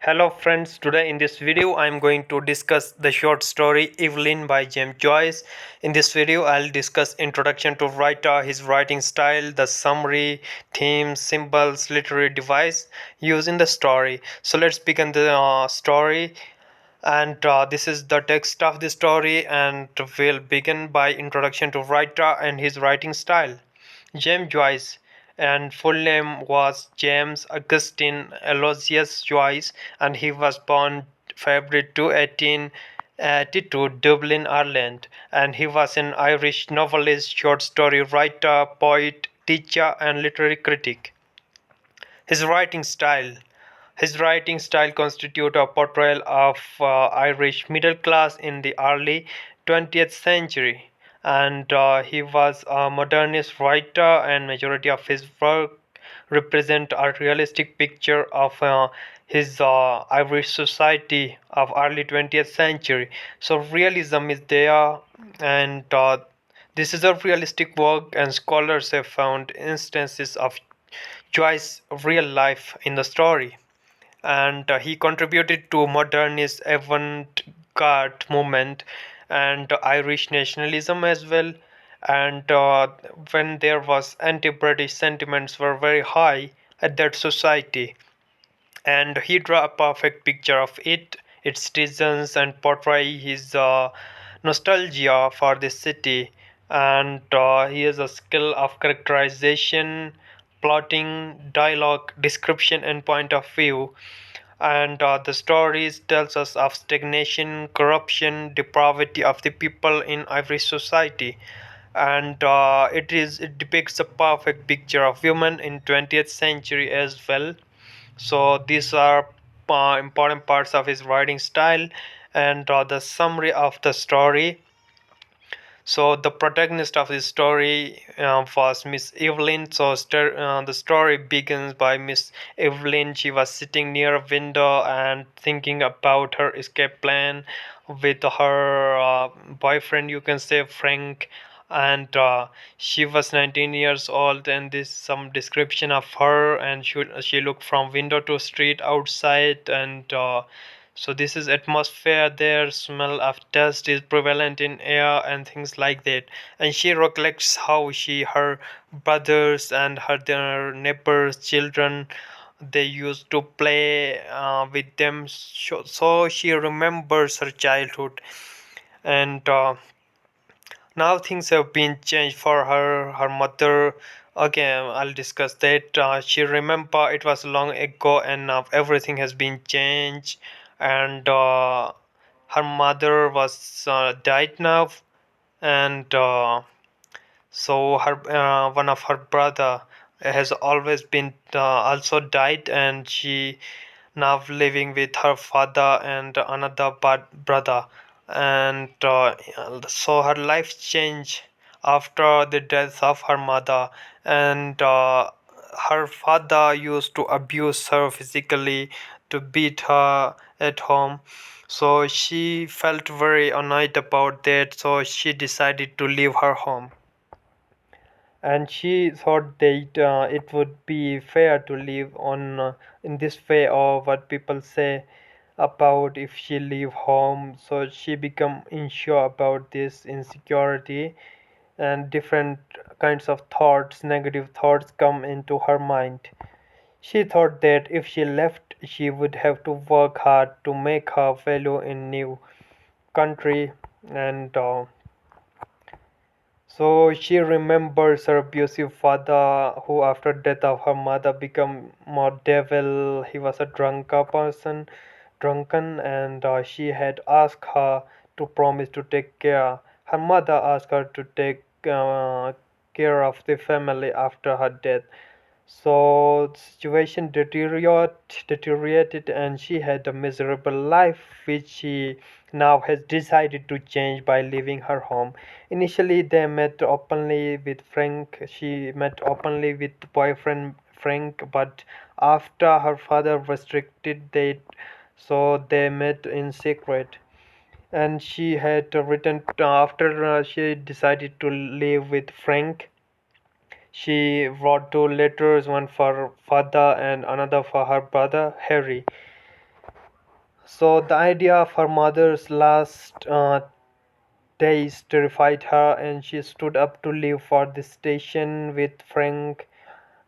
Hello friends, today in this video I am going to discuss the short story Eveline by James Joyce. In this video I'll discuss introduction to writer, his writing style, the summary, themes, symbols, literary device used in the story. So let's begin the story, and this is the text of the story, and we'll begin by introduction to writer and his writing style. James Joyce, and full name was James Augustine Aloysius Joyce, and he was born February 2, 1882, Dublin, Ireland, and he was an Irish novelist, short story writer, poet, teacher, and literary critic. His writing style. His writing style constitutes a portrayal of Irish middle class in the early 20th century, and he was a modernist writer, and majority of his work represent a realistic picture of his Irish society of early 20th century. So realism is there, and this is a realistic work, and scholars have found instances of Joyce's real life in the story, and he contributed to modernist avant-garde movement and Irish nationalism as well. And when there was anti-British sentiments were very high at that society, and he drew a perfect picture of its citizens, and portray his nostalgia for the city. And he has a skill of characterization, plotting, dialogue, description, and point of view. And the stories tells us of stagnation, corruption, depravity of the people in every society, and it depicts a perfect picture of women in 20th century as well. So these are important parts of his writing style, and the summary of the story. So the protagonist of this story was Miss Eveline. So the story begins by Miss Eveline. She was sitting near a window and thinking about her escape plan with her boyfriend, you can say Frank. And she was 19 years old, and this some description of her, and she looked from window to street outside, and so this is atmosphere there, smell of dust is prevalent in air and things like that. And she recollects how her brothers and her their neighbors children, they used to play with them. So she remembers her childhood, and now things have been changed for her mother. Again, I'll discuss that. She remember it was long ago, and now everything has been changed, and her mother was died now, and so her one of her brother has always been also died, and she now living with her father and another brother. And so her life changed after the death of her mother, and her father used to abuse her physically, to beat her at home. So she felt very annoyed about that, so she decided to leave her home, and she thought that it would be fair to live on in this way, or what people say about if she leave home. So she become unsure about this insecurity, and different kinds of thoughts, negative thoughts come into her mind. She thought that if she left, she would have to work hard to make her value in new country, and so she remembers her abusive father, who after death of her mother became more devil. He was a drunken, and she had asked her to promise to take care. Her mother asked her to take care of the family after her death. So the situation deteriorated, and she had a miserable life, which she now has decided to change by leaving her home. Initially, they met openly with Frank. She met openly with boyfriend Frank, but after her father restricted that, so they met in secret. And she had written after she decided to live with Frank. She wrote two letters, one for father and another for her brother Harry. So the idea of her mother's last days terrified her, and she stood up to leave for the station with Frank.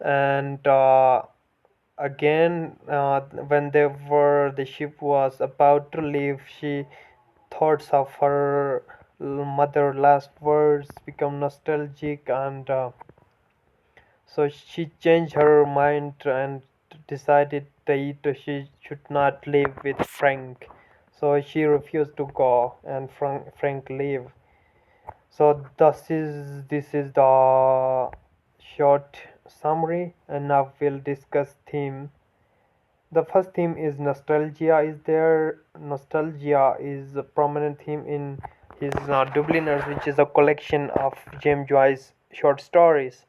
And again, when the ship was about to leave, she thoughts of her mother last words become nostalgic, and so she changed her mind and decided that she should not live with Frank. So she refused to go, and Frank leave. So this is the short summary, and now we'll discuss theme. The first theme is nostalgia. Is there nostalgia is a prominent theme in his Dubliners, which is a collection of James Joyce short stories.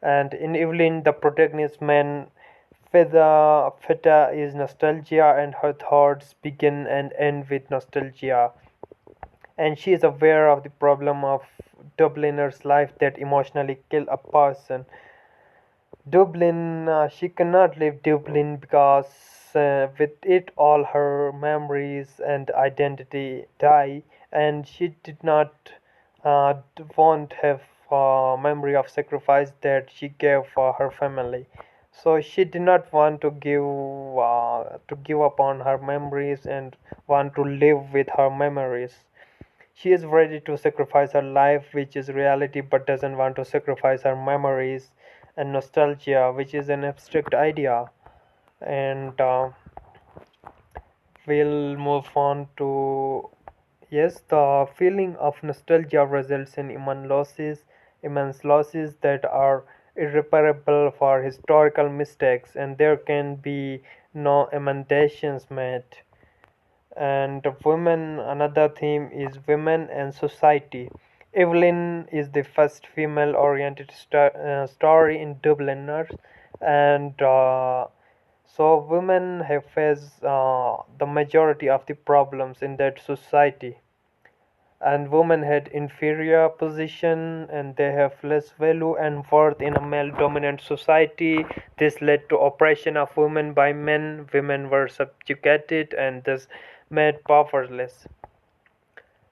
And in Eveline, the protagonist man Feta is nostalgia, and her thoughts begin and end with nostalgia. And she is aware of the problem of Dubliner's life that emotionally kill a person. Dublin, she cannot leave Dublin because with it all her memories and identity die, and she did not want have memory of sacrifice that she gave for her family. So she did not want to give up on her memories and want to live with her memories. She is ready to sacrifice her life, which is reality, but doesn't want to sacrifice her memories, and nostalgia, which is an abstract idea. And we'll move on to yes, the feeling of nostalgia results in immense losses that are irreparable for historical mistakes, and there can be no amends made. And women, another theme is women and society. Evelyn is the first female oriented story in Dubliners, and so women have faced the majority of the problems in that society, and women had inferior position, and they have less value and worth in a male dominant society. This led to oppression of women by men. Women were subjugated and thus made powerless,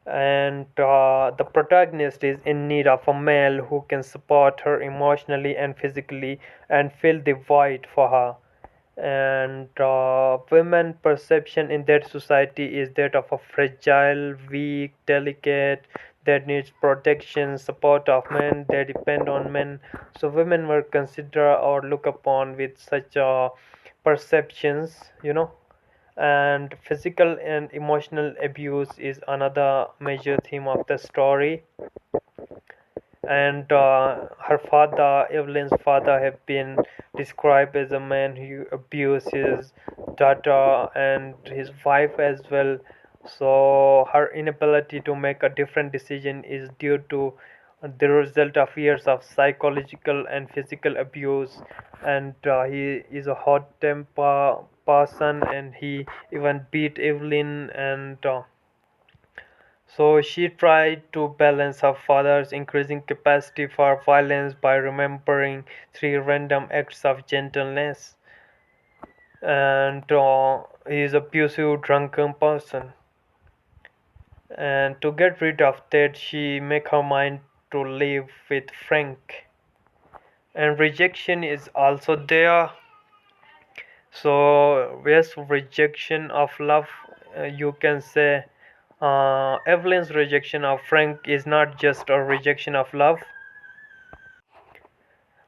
and the protagonist is in need of a male who can support her emotionally and physically and fill the void for her. And women perception in that society is that of a fragile, weak, delicate, that needs protection, support of men, they depend on men. So women were considered or looked upon with such perceptions, and physical and emotional abuse is another major theme of the story. And her father, Evelyn's father, have been described as a man who abuses his daughter and his wife as well. So her inability to make a different decision is due to the result of years of psychological and physical abuse. And he is a hot temper person, and he even beat Evelyn. And so she tried to balance her father's increasing capacity for violence by remembering three random acts of gentleness, and he is abusive drunken person. And to get rid of that, she make her mind to live with Frank. And rejection is also there. So yes, rejection of love, you can say. Evelyn's rejection of Frank is not just a rejection of love,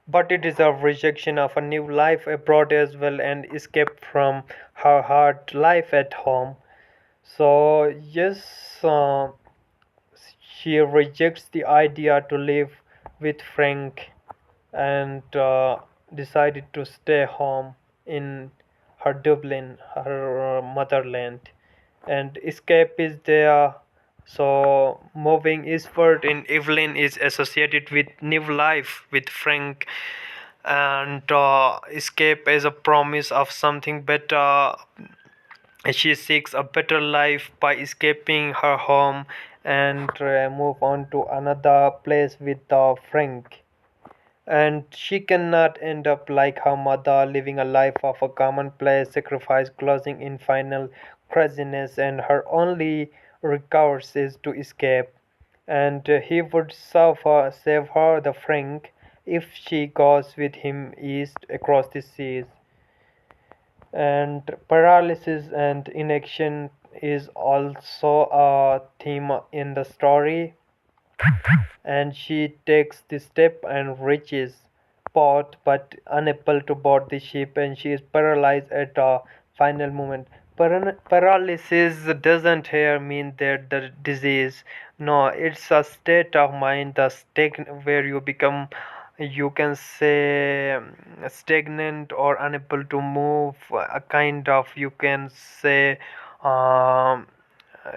but it is a rejection of a new life abroad as well, and escape from her hard life at home. So yes, she rejects the idea to live with Frank, and decided to stay home in her Dublin, her motherland, and escape is there. So moving eastward in Evelyn is associated with new life with Frank, and escape as a promise of something better. She seeks a better life by escaping her home and move on to another place with Frank. and she cannot end up like her mother, living a life of a commonplace sacrifice, closing in final craziness, and her only recourse is to escape. And he would save her the Frank if she goes with him east across the seas. And paralysis and inaction is also a theme in the story, and she takes the step and reaches port but unable to board the ship, and she is paralyzed at a final moment. Paralysis doesn't here mean that the disease. No, it's a state of mind, the where you become, you can say, stagnant or unable to move, a kind of, um,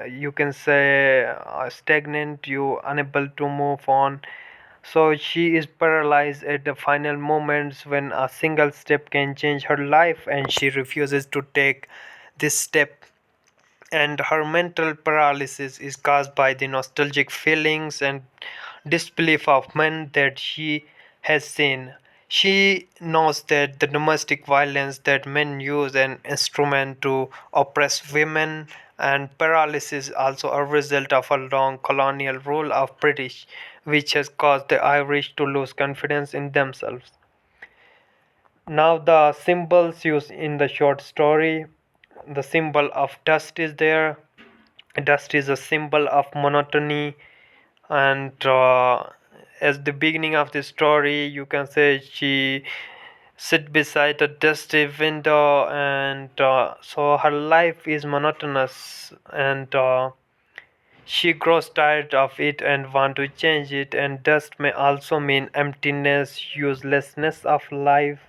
you can say stagnant, you unable to move on. So she is paralyzed at the final moments when a single step can change her life, and she refuses to take this step. And her mental paralysis is caused by the nostalgic feelings and disbelief of men that she has seen. She knows that the domestic violence that men use an instrument to oppress women, and paralysis also a result of a long colonial rule of British, which has caused the Irish to lose confidence in themselves. Now the symbols used in the short story, the symbol of dust is there. Dust is a symbol of monotony, and as the beginning of the story, you can say she sit beside a dusty window, and so her life is monotonous, and she grows tired of it and want to change it. And dust may also mean emptiness, uselessness of life.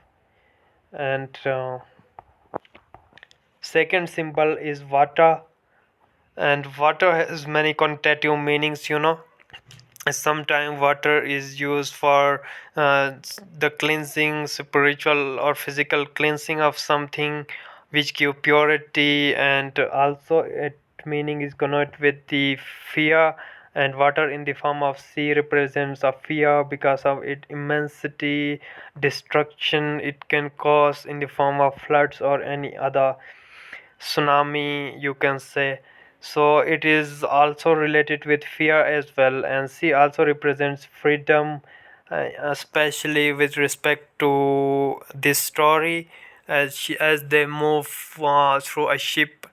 And second symbol is water, and water has many connotative meanings, sometimes water is used for the cleansing, spiritual or physical cleansing of something, which give purity, and also it meaning is connoted with the fear. And water in the form of sea represents a fear because of its immensity, destruction it can cause in the form of floods or any other tsunami, you can say. So it is also related with fear as well. And sea also represents freedom, especially with respect to this story, as they move through a ship,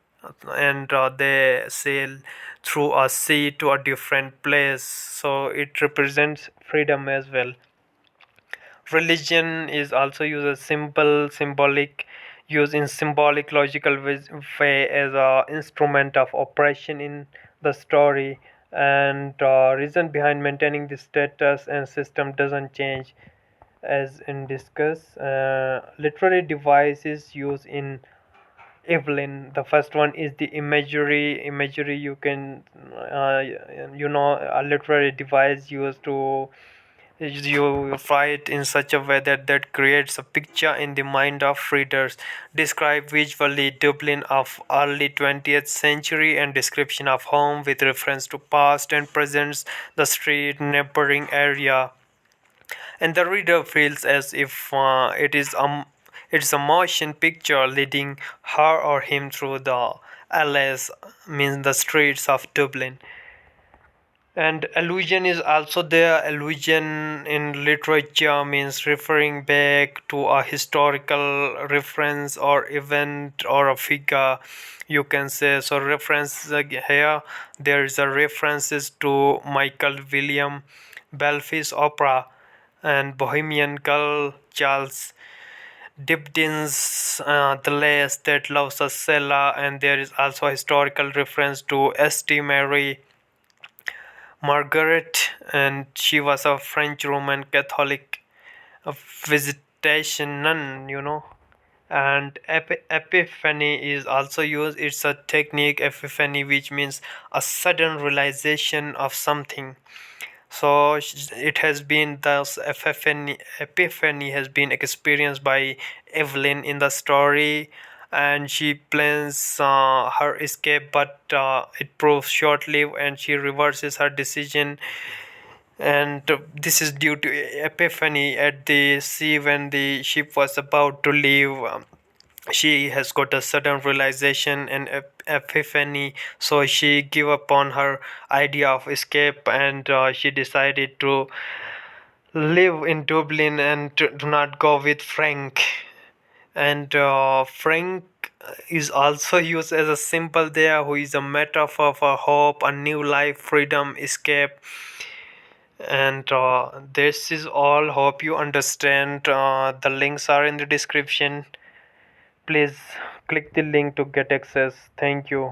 and they sail through a sea to a different place, so it represents freedom as well. Religion is also used as symbolic, used in symbolic logical way as a instrument of oppression in the story. And reason behind maintaining the status and system doesn't change, as in discuss. Literary devices used in Eveline. The first one is the imagery. Imagery, you can, a literary device used to, you write in such a way that creates a picture in the mind of readers. Describe visually Dublin of early 20th century, and description of home with reference to past and presents, the street, neighboring area, and the reader feels as if it's a motion picture leading her or him through the alleys, means the streets of Dublin. And allusion is also there. Allusion in literature means referring back to a historical reference or event or a figure, you can say. So reference, here there is a references to Michael William Belfie's opera and Bohemian Girl, Charles Dibdin's The Lace That Loves a Sailor, and there is also a historical reference to St. Mary Margaret, and she was a French Roman Catholic, a visitation nun. And epiphany is also used. It's a technique, epiphany, which means a sudden realization of something. So it has been thus epiphany has been experienced by Eveline in the story, and she plans her escape, but it proves short-lived, and she reverses her decision and this is due to Epiphany at the sea. When the ship was about to leave, she has got a sudden realization and epiphany, so she gave up on her idea of escape, and she decided to live in Dublin and do not go with Frank. And Frank is also used as a symbol there, who is a metaphor for hope, a new life, freedom, escape. And this is all. Hope you understand. The links are in the description. Please click the link to get access. Thank you.